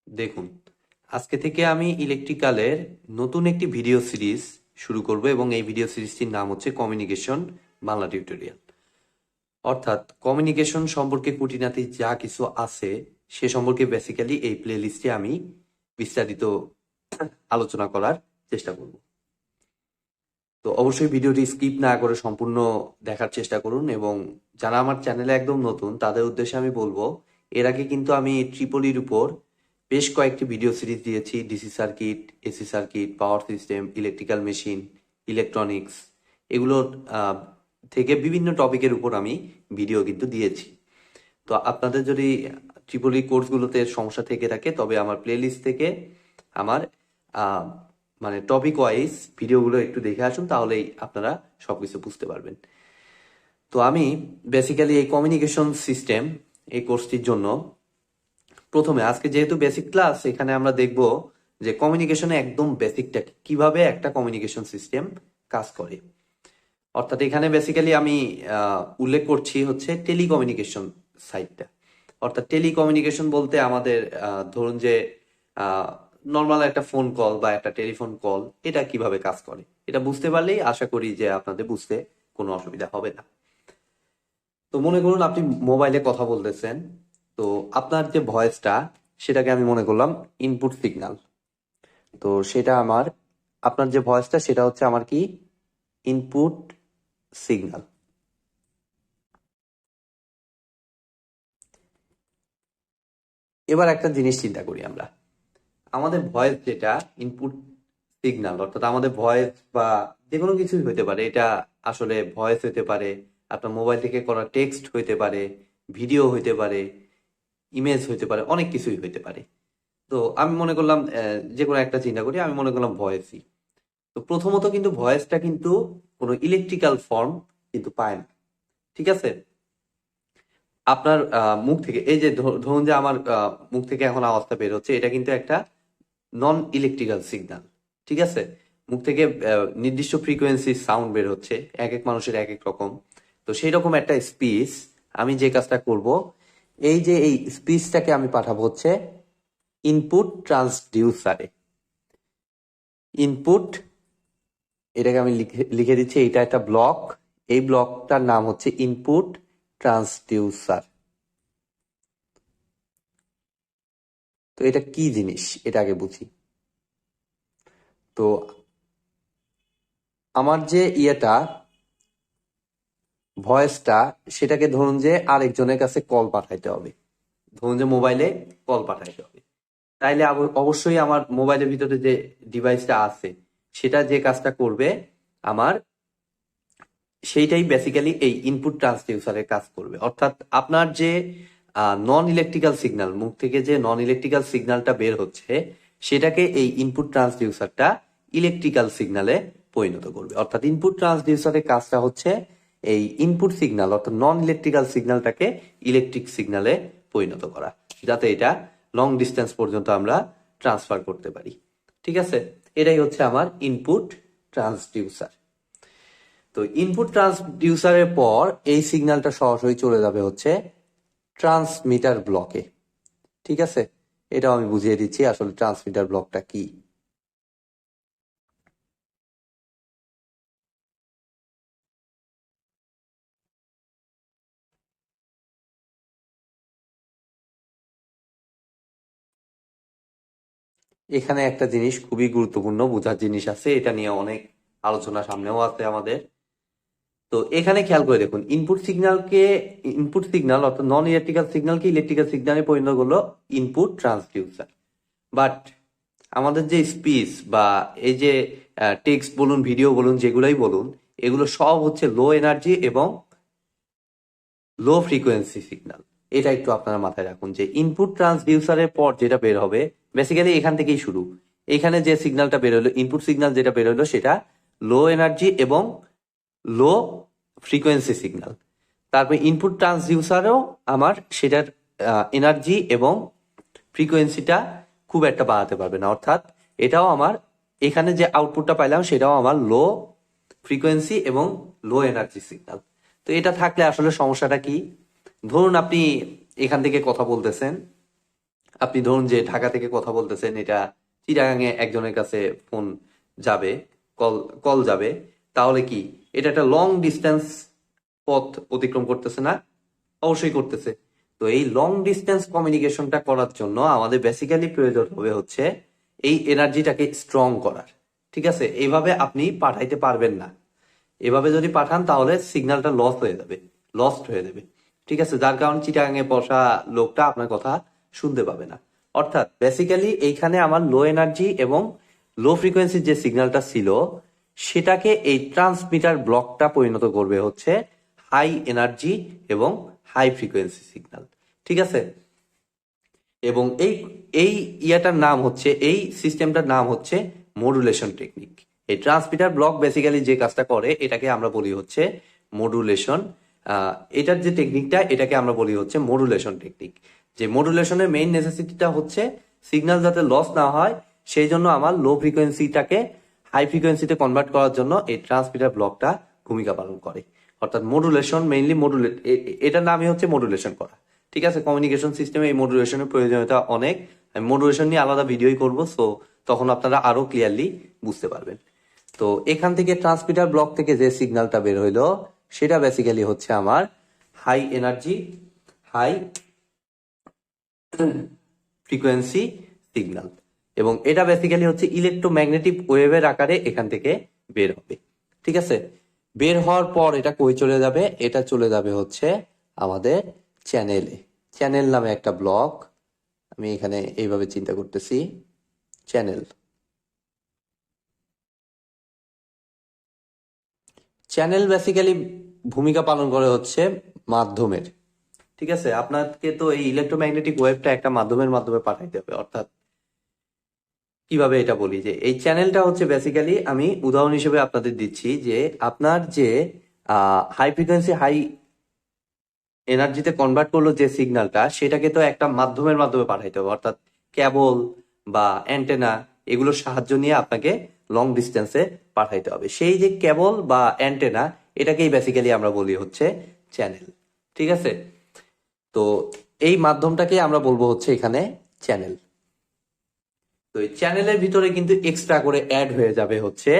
দেখুন, আজকে থেকে আমি ইলেকট্রিক্যালের নতুন একটি ভিডিও সিরিজ শুরু করব এবং এই ভিডিও সিরিজটির নাম হচ্ছে কমিউনিকেশন বাংলা টিউটোরিয়াল। অর্থাৎ কমিউনিকেশন সম্পর্কে খুঁটিনাটি যা কিছু আছে সে সম্পর্কে বেসিক্যালি এই প্লে লিস্টে আমি বিস্তারিত আলোচনা করার চেষ্টা করব। তো অবশ্যই ভিডিওটি স্কিপ না করে সম্পূর্ণ দেখার চেষ্টা করুন, এবং যারা আমার চ্যানেলে একদম নতুন তাদের উদ্দেশ্যে আমি বলবো, এর আগে কিন্তু আমি ট্রিপলির উপর বেশ কয়েকটি ভিডিও সিরিজ দিয়েছি। DC circuit, AC circuit, power system, electrical machine, electronics, এগুলোর থেকে বিভিন্ন টপিকের উপর আমি ভিডিও কিন্তু দিয়েছি। তো আপনাদের যদি ট্রিপলি কোর্সগুলোতে সমস্যা থেকে থাকে তবে আমার প্লেলিস্ট থেকে আমার মানে টপিক ওয়াইজ ভিডিওগুলো একটু দেখে আসুন, তাহলেই আপনারা সবকিছু বুঝতে পারবেন। তো আমি বেসিক্যালি এই কমিউনিকেশন সিস্টেম এই কোর্সটির জন্য প্রথমে, আজকে যেহেতু বেসিক ক্লাস, এখানে আমরা দেখব যে কমিউনিকেশনে একদম বেসিকটা কিভাবে একটা কমিউনিকেশন সিস্টেম কাজ করে। অর্থাৎ এখানে বেসিক্যালি আমি উল্লেখ করছি হচ্ছে টেলিকমিউনিকেশন সাইটটা। অর্থাৎ টেলিকমিউনিকেশন বলতে আমাদের ধরুন যে নর্মাল একটা ফোন কল বা একটা টেলিফোন কল, এটা কিভাবে কাজ করে এটা বুঝতে পারলেই আশা করি যে আপনাদের বুঝতে কোনো অসুবিধা হবে না। তো মনে করুন আপনি মোবাইলে কথা বলতেছেন, তো আপনার যে ভয়েসটা সেটাকে আমি মনে করলাম ইনপুট সিগন্যাল। তো সেটা আমার, আপনার যে ভয়েসটা সেটা হচ্ছে আমার কি ইনপুট সিগন্যাল। এবার একটা জিনিস চিন্তা করি আমরা, আমাদের ভয়েস যেটা ইনপুট সিগন্যাল, অর্থাৎ আমাদের ভয়েস বা যে কোনো কিছুই হতে পারে, এটা আসলে ভয়েস হতে পারে, আপনার মোবাইল থেকে করা টেক্সট হইতে পারে, ভিডিও হইতে পারে, ইমেজ হইতে পারে, অনেক কিছুই হইতে পারে। তো আমি মনে করলাম যে কোনো একটা চিন্তা করি, আমি মনে করলাম ভয়েসই। তো প্রথমত কিন্তু ভয়েসটা কিন্তু কোনো ইলেকট্রিক্যাল ফর্ম কিন্তু পায় না, ঠিক আছে? আপনার মুখ থেকে, এই যে ধরুন যে আমার মুখ থেকে এখন আওয়াজটা বের হচ্ছে, এটা কিন্তু একটা নন ইলেকট্রিক্যাল সিগন্যাল, ঠিক আছে? মুখ থেকে নির্দিষ্ট ফ্রিকোয়েন্সি সাউন্ড বের হচ্ছে, এক এক মানুষের এক এক রকম। তো সেই রকম একটা স্পিচ, আমি যে কাজটা করব, এই যে এই স্পিচটাকে আমি পাঠাবো হচ্ছে ইনপুট ট্রান্সডিউসারে। ইনপুট, এটাকে আমি লিখে দিচ্ছি, এটা একটা ব্লক, এই ব্লকটার নাম হচ্ছে ইনপুট ট্রান্সডিউসার। তো এটা কি জিনিস এটা আগে বুঝি। তো আমার যে ভয়েসটা, সেটাকে ধরুন যে আরেকজনের কাছে কল পাঠাইতে হবে, ধরুন যে মোবাইলে কল পাঠাইতে হবে। তাইলে অবশ্যই আমার মোবাইলের ভিতরে যে ডিভাইসটা আছে সেটা যে কাজটা করবে আমার, সেইটাই বেসিক্যালি এই ইনপুট ট্রান্সডিউসারের কাজ করবে। অর্থাৎ আপনার যে নন ইলেকট্রিক্যাল সিগন্যাল, মুখ থেকে যে নন ইলেকট্রিক্যাল সিগন্যালটা বের হচ্ছে, সেটাকে এই ইনপুট ট্রান্সডিউসারটা ইলেকট্রিক্যাল সিগন্যালে পরিণত করবে। অর্থাৎ ইনপুট ট্রান্সডিউসারের কাজটা হচ্ছে এই ইনপুট সিগন্যাল অর্থাৎ নন ইলেকট্রিক্যাল সিগন্যালটাকে ইলেকট্রিক সিগন্যালে পরিণত করা, যাতে এটা লং ডিস্টেন্স পর্যন্ত আমরা ট্রান্সফার করতে পারি, ঠিক আছে? এটাই হচ্ছে আমার ইনপুট ট্রান্সডিউসার। তো ইনপুট ট্রান্সডিউসারের পর এই সিগন্যালটা সরাসরি চলে যাবে হচ্ছে ট্রান্সমিটার ব্লকে, ঠিক আছে? এটাও আমি বুঝিয়ে দিচ্ছি আসলে ট্রান্সমিটার ব্লকটা কি। এখানে একটা জিনিস খুবই গুরুত্বপূর্ণ বোঝার জিনিস আছে, এটা নিয়ে অনেক আলোচনা সামনেও আছে আমাদের। তো এখানে খেয়াল করে দেখুন, ইনপুট সিগন্যাল অর্থাৎ নন ইলেকট্রিক্যাল সিগন্যালকে ইলেকট্রিক্যাল সিগন্যালে পরিণত করলো ইনপুট ট্রান্সডিউসার। বাট আমাদের যে স্পিচ বা এই যে টেক্সট বলুন, ভিডিও বলুন, যেগুলাই বলুন, এগুলো সব হচ্ছে লো এনার্জি এবং লো ফ্রিকোয়েন্সি সিগন্যাল। এটা একটু আপনারা মাথায় রাখুন যে ইনপুট ট্রান্সডিউসারের পর যেটা বের হবে বেসিক্যালি এখান থেকেই শুরু। এখানে যে সিগন্যালটা বের হলো, ইনপুট সিগন্যাল যেটা বের হলো, সেটা লো এনার্জি এবং লো ফ্রিকোয়েন্সি সিগন্যাল। তারপর ইনপুট ট্রান্সডিউসারও আমার সেটার এনার্জি এবং ফ্রিকোয়েন্সিটা খুব একটা বাড়াতে পারবে না। অর্থাৎ এটাও আমার, এখানে যে আউটপুটটা পাইলাম সেটাও আমার লো ফ্রিকোয়েন্সি এবং লো এনার্জি সিগন্যাল। তো এটা থাকলে আসলে সমস্যাটা কি? ধরুন আপনি এখান থেকে কথা বলতেছেন, আপনি ধরুন যে ঢাকা থেকে কথা বলতেছেন, এটা চিটাগাঙে একজনের কাছে ফোন যাবে, কল কল যাবে, তাহলে কি এটা একটা লং ডিস্টেন্স পথ অতিক্রম করতেছে না? অবশ্যই করতেছে। তো এই লং ডিস্টেন্স কমিউনিকেশনটা করার জন্য আমাদের বেসিক্যালি প্রয়োজন হবে হচ্ছে এই এনার্জিটাকে স্ট্রং করার। ঠিক আছে, এইভাবে আপনি পাঠাইতে পারবেন না। এভাবে যদি পাঠান তাহলে সিগন্যালটা লস্ট হয়ে যাবে। ঠিক আছে, যার কারণে চিটাগাঙে বসা লোকটা আপনার কথা শুনতে পাবে না। অর্থাৎ বেসিক্যালি এইখানে আমার লো এনার্জি এবং লো ফ্রিকোয়েন্সির যে সিগন্যালটা ছিল সেটাকে এই ট্রান্সমিটার ব্লকটা পরিণত করবে হচ্ছে হাই এনার্জি এবং হাই ফ্রিকোয়েন্সি সিগন্যাল। ঠিক আছে, এবং এই এই ইয়াটার নাম হচ্ছে, এই সিস্টেমটার নাম হচ্ছে মডুলেশন টেকনিক। এই ট্রান্সমিটার ব্লক বেসিক্যালি যে কাজটা করে এটাকে আমরা বলি হচ্ছে মডুলেশন। এটার যে টেকনিকটা এটাকে আমরা বলি হচ্ছে মডুলেশন টেকনিক। যে মডুলেশনের মেইন নেসেসিটিটা হচ্ছে সিগন্যাল যাতে লস না হয়, সেই জন্য আমার লো ফ্রিকোয়েন্সিটাকে হাই ফ্রিকোয়েন্সিতে কনভার্ট করার জন্য এই ট্রান্সমিটার ব্লকটা ভূমিকা পালন করে। অর্থাৎ মডুলেশন মেইনলি এটার নামই হচ্ছে মডুলেশন করা। ঠিক আছে, কমিউনিকেশন সিস্টেমে এই মডুলেশনের প্রয়োজনীয়তা অনেক। আমি মডুলেশন নিয়ে আলাদা ভিডিওই করব, সো তখন আপনারা আরো ক্লিয়ারলি বুঝতে পারবেন। তো এখান থেকে ট্রান্সমিটার ব্লক থেকে যে সিগন্যালটা বের হইলো সেটা বেসিক্যালি হচ্ছে আমার high energy high frequency signal, এবং এটা বেসিক্যালি হচ্ছে ইলেকট্রোম্যাগনেটিক ওয়েভের আকারে এখান থেকে বের হবে। ঠিক আছে, বের হওয়ার পর এটা কই চলে যাবে? এটা চলে যাবে হচ্ছে আমাদের চ্যানেলে। চ্যানেল নামে একটা ব্লক, আমি এখানে এইভাবে চিন্তা করতেছি, চ্যানেল। চ্যানেল বেসিক্যালি ভূমিকা পালন করে হচ্ছে মাধ্যমের। ঠিক আছে, আপনাকে তো এই ইলেকট্রোম্যাগনেটিক ওয়েভটা একটা মাধ্যমের মাধ্যমে পাঠাইতে হবে। অর্থাৎ কিভাবে এটা বলি, যে এই চ্যানেলটা হচ্ছে বেসিক্যালি, আমি উদাহরণ হিসেবে আপনাদের দিচ্ছি যে আপনার যে হাই ফ্রিকোয়েন্সি হাই এনার্জিতে কনভার্ট করলো যে সিগন্যালটা, সেটাকে তো একটা মাধ্যমের মাধ্যমে পাঠাইতে হবে। অর্থাৎ কেবল বা অ্যান্টেনা এগুলোর সাহায্য নিয়ে আপনাকে লং ডিস্টেন্সে পাঠাইতে হবে। সেই যে কেবল বা অ্যান্টেনা, এটাকেই বেসিক্যালি আমরা বলি হচ্ছে চ্যানেল। ঠিক আছে, তো এই মাধ্যমটাকে আমরা বলবো হচ্ছে এখানে চ্যানেল। তো এই চ্যানেলের ভিতরে কিন্তু এক্সট্রা করে অ্যাড হয়ে যাবে হচ্ছে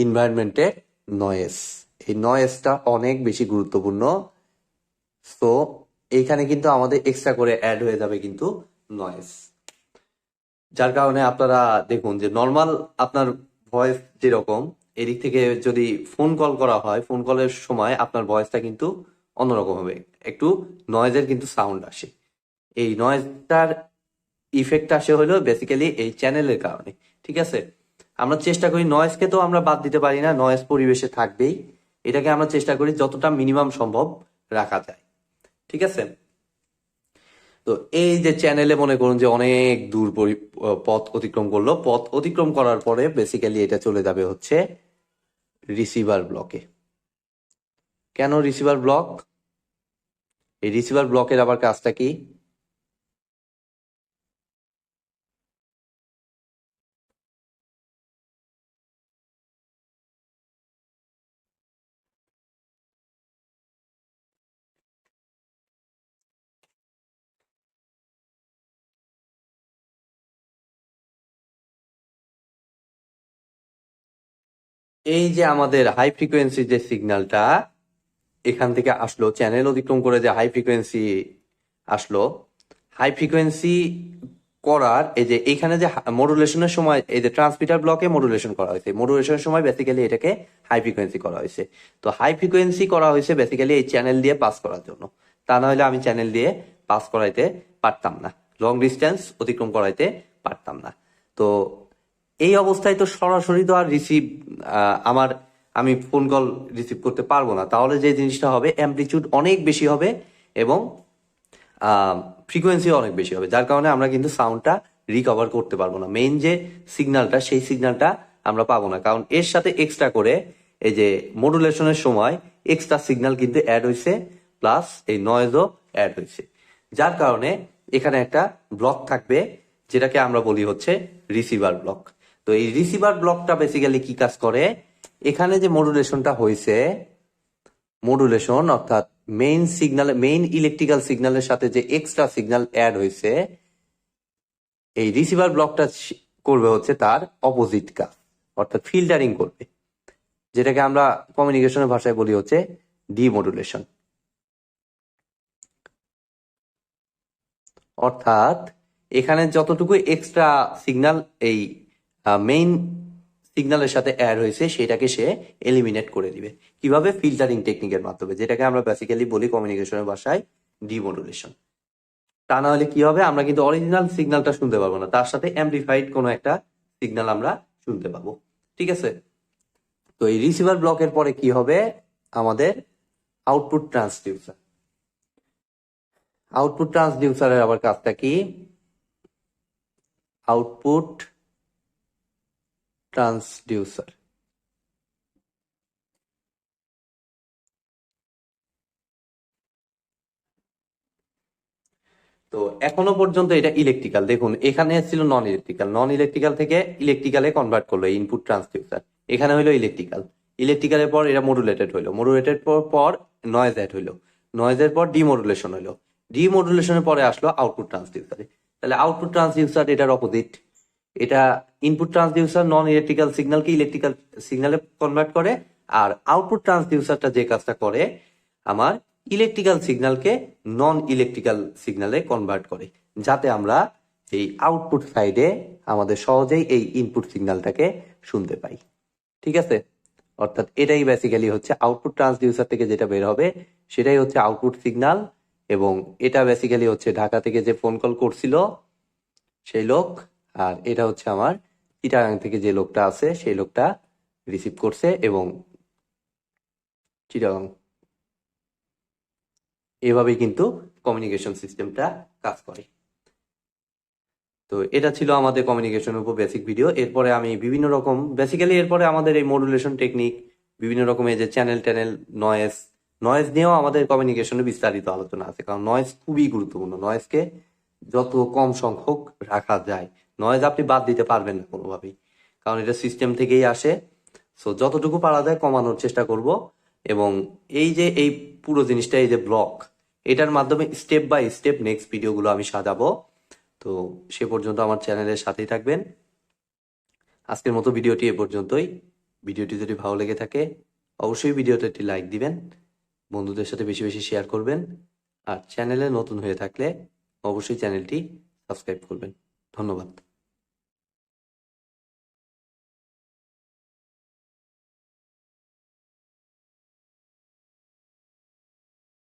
ইনভায়রনমেন্টের নয়েজ। এই নয়েজটা অনেক বেশি গুরুত্বপূর্ণ। তো এইখানে কিন্তু আমাদের এক্সট্রা করে অ্যাড হয়ে যাবে কিন্তু নয়েজ, যার কারণে আপনারা দেখুন যে নর্মাল আপনার ভয়েস যেরকম, এদিক থেকে যদি ফোন কল করা হয়, ফোন কলের সময় আপনার ভয়েসটা কিন্তু অন্যরকম হবে, একটু নয়েজের কিন্তু সাউন্ড আসে। এই নয়েজটার ইফেক্ট আসে হলো বেসিক্যালি এই চ্যানেলের কারণে। ঠিক আছে, আমরা চেষ্টা করি, নয়েজকে তো আমরা বাদ দিতে পারি না, নয়েজ পরিবেশে থাকবেই, এটাকে আমরা চেষ্টা করি যতটা মিনিমাম সম্ভব রাখা যায়। ঠিক আছে, তো এই যে চ্যানেলে মনে করুন যে অনেক দূর পথ অতিক্রম করলো, পথ অতিক্রম করার পরে বেসিক্যালি এটা চলে যাবে হচ্ছে রিসিভার ব্লকে। কেন রিসিভার ব্লক? এই রিসিভার ব্লকের আবার কাজটা কি? এই যে আমাদের হাই ফ্রিকোয়েন্সি যে সিগন্যালটা এখান থেকে আসলো, চ্যানেল অতিক্রম করে যে হাই ফ্রিকোয়েন্সি আসলো, হাই ফ্রিকোয়েন্সি করার এই যে এখানে যে মডুলেশনের সময় এই যে ট্রান্সমিটার ব্লকে মডুলেশন করা হয়েছে, মডুলেশনের সময় বেসিক্যালি এটাকে হাই ফ্রিকোয়েন্সি করা হয়েছে। তো হাই ফ্রিকোয়েন্সি করা হয়েছে বেসিক্যালি এই চ্যানেল দিয়ে পাস করার জন্য, তা না হলে আমি চ্যানেল দিয়ে পাস করাইতে পারতাম না, লং ডিস্টেন্স অতিক্রম করাইতে পারতাম না। তো এই অবস্থায় তো সরাসরি তো আর আমার আমি ফোন কল রিসিভ করতে পারবো না। তাহলে যে জিনিসটা হবে, অ্যামপ্লিচিউড অনেক বেশি হবে এবং ফ্রিকোয়েন্সি অনেক বেশি হবে, যার কারণে আমরা কিন্তু সাউন্ডটা রিকভার করতে পারবো না। মেইন যে সিগন্যালটা, সেই সিগন্যালটা আমরা পাবো না, কারণ এর সাথে এক্সট্রা করে এই যে মডুলেশনের সময় এক্সট্রা সিগন্যাল কিন্তু অ্যাড হয়েছে, প্লাস এই নয়েজও অ্যাড হয়েছে, যার কারণে এখানে একটা ব্লক থাকবে যেটাকে আমরা বলি হচ্ছে রিসিভার ব্লক। তো এই রিসিভার ব্লকটা বেসিক্যালি কি কাজ করে? এখানে যে মডুলেশনটা হয়েছে মডুলেশন অর্থাৎ মেইন ইলেকট্রিক্যাল সিগন্যালের সাথে যে এক্সট্রা সিগন্যাল অ্যাড হয়েছে, এই রিসিভার ব্লকটা করবে হচ্ছে তার অপোজিট কাজ, অর্থাৎ ফিল্টারিং করবে, যেটাকে আমরা কমিউনিকেশনের ভাষায় বলি হচ্ছে ডিমডুলেশন। অর্থাৎ এখানে যতটুকু এক্সট্রা সিগন্যাল এই মেইন সিগন্যালের সাথে অ্যাড হয়েছে সেটাকে সে এলিমিনেট করে দিবে। কিভাবে? ফিল্টারিং টেকনিকের মাধ্যমে, যেটাকে আমরা বেসিক্যালি বলি কমিউনিকেশনের ভাষায় ডিমডুলেশন। তা না হলে কি হবে, আমরা কিন্তু অরিজিনাল সিগন্যালটা শুনতে পারবো না, তার সাথে অ্যাম্পলিফাইড কোনো একটা সিগন্যাল আমরা শুনতে পাবো। ঠিক আছে, তো এই রিসিভার ব্লকের পরে কি হবে, আমাদের আউটপুট ট্রান্সডিউসার। আউটপুট ট্রান্সডিউসারের আবার কাজটা কি? আউটপুট ট্রান্সডিউসার তো এখনো পর্যন্ত এটা ইলেকট্রিক্যাল। দেখুন এখানে ছিল নন ইলেকট্রিক্যাল থেকে ইলেকট্রিক্যালে কনভার্ট করলো ইনপুট ট্রান্সডিউসার। এখানে হলো ইলেকট্রিক্যাল, ইলেকট্রিক্যালের পর এটা মডুলেটেড হইলো, মডুলেটেড পর নয়েজ অ্যাড হইলো, নয়েজের পর ডিমডুলেশন হইলো, ডিমডুলেশনের পরে আসলো আউটপুট ট্রান্সডিউসারে। তাহলে আউটপুট ট্রান্সডিউসার এটার অপোজিট। এটা ইনপুট ট্রান্সডিউসার নন ইলেকট্রিক্যাল সিগন্যালকে ইলেকট্রিক্যাল সিগন্যালে কনভার্ট করে, আর আউটপুট ট্রান্সডিউসারটা যে কাজটা করে আমার ইলেকট্রিক্যাল সিগন্যালকে নন ইলেকট্রিক্যাল সিগন্যালে কনভার্ট করে, যাতে আমরা এই আউটপুট সাইডে আমাদের সহজেই এই ইনপুট সিগন্যালটাকে শুনতে পাই। ঠিক আছে, অর্থাৎ এটাই বেসিক্যালি হচ্ছে আউটপুট ট্রান্সডিউসার থেকে যেটা বের হবে সেটাই হচ্ছে আউটপুট সিগন্যাল। এবং এটা বেসিক্যালি হচ্ছে ঢাকা থেকে যে ফোন কল করছিল সেই লোক, আর এটা হচ্ছে আমার চিটাগাং থেকে যে লোকটা আছে সেই লোকটা রিসিভ করছে, এবং চিটাগাং। এভাবেই কিন্তু কমিউনিকেশন সিস্টেমটা কাজ করে। তো এটা ছিল আমাদের কমিউনিকেশনের উপর বেসিক ভিডিও। এরপরে আমি বিভিন্ন রকম বেসিক্যালি এরপরে আমাদের এই মডুলেশন টেকনিক, বিভিন্ন রকমের যে চ্যানেল নয়েজ, নয়েজ নিয়েও আমাদের কমিউনিকেশনে বিস্তারিত আলোচনা আছে, কারণ নয়েজ খুবই গুরুত্বপূর্ণ। নয়েজকে যত কম সংখ্যক রাখা যায়, নয়েজ আপনি বাদ দিতে পারবেন না কোনোভাবেই, কারণ এটা সিস্টেম থেকেই আসে। সো যতটুকু পারা যায় কমানোর চেষ্টা করব। এবং এই পুরো জিনিসটা, এই যে ব্লক, এটার মাধ্যমে স্টেপ বাই স্টেপ নেক্সট ভিডিওগুলো আমি সাজাবো। তো সে পর্যন্ত আমার চ্যানেলের সাথেই থাকবেন। আজকের মতো ভিডিওটি এ পর্যন্তই। ভিডিওটি যদি ভালো লেগে থাকে অবশ্যই ভিডিওতে একটি লাইক দিবেন, বন্ধুদের সাথে বেশি বেশি শেয়ার করবেন, আর চ্যানেলে নতুন হয়ে থাকলে অবশ্যই চ্যানেলটি সাবস্ক্রাইব করবেন। ধন্যবাদ।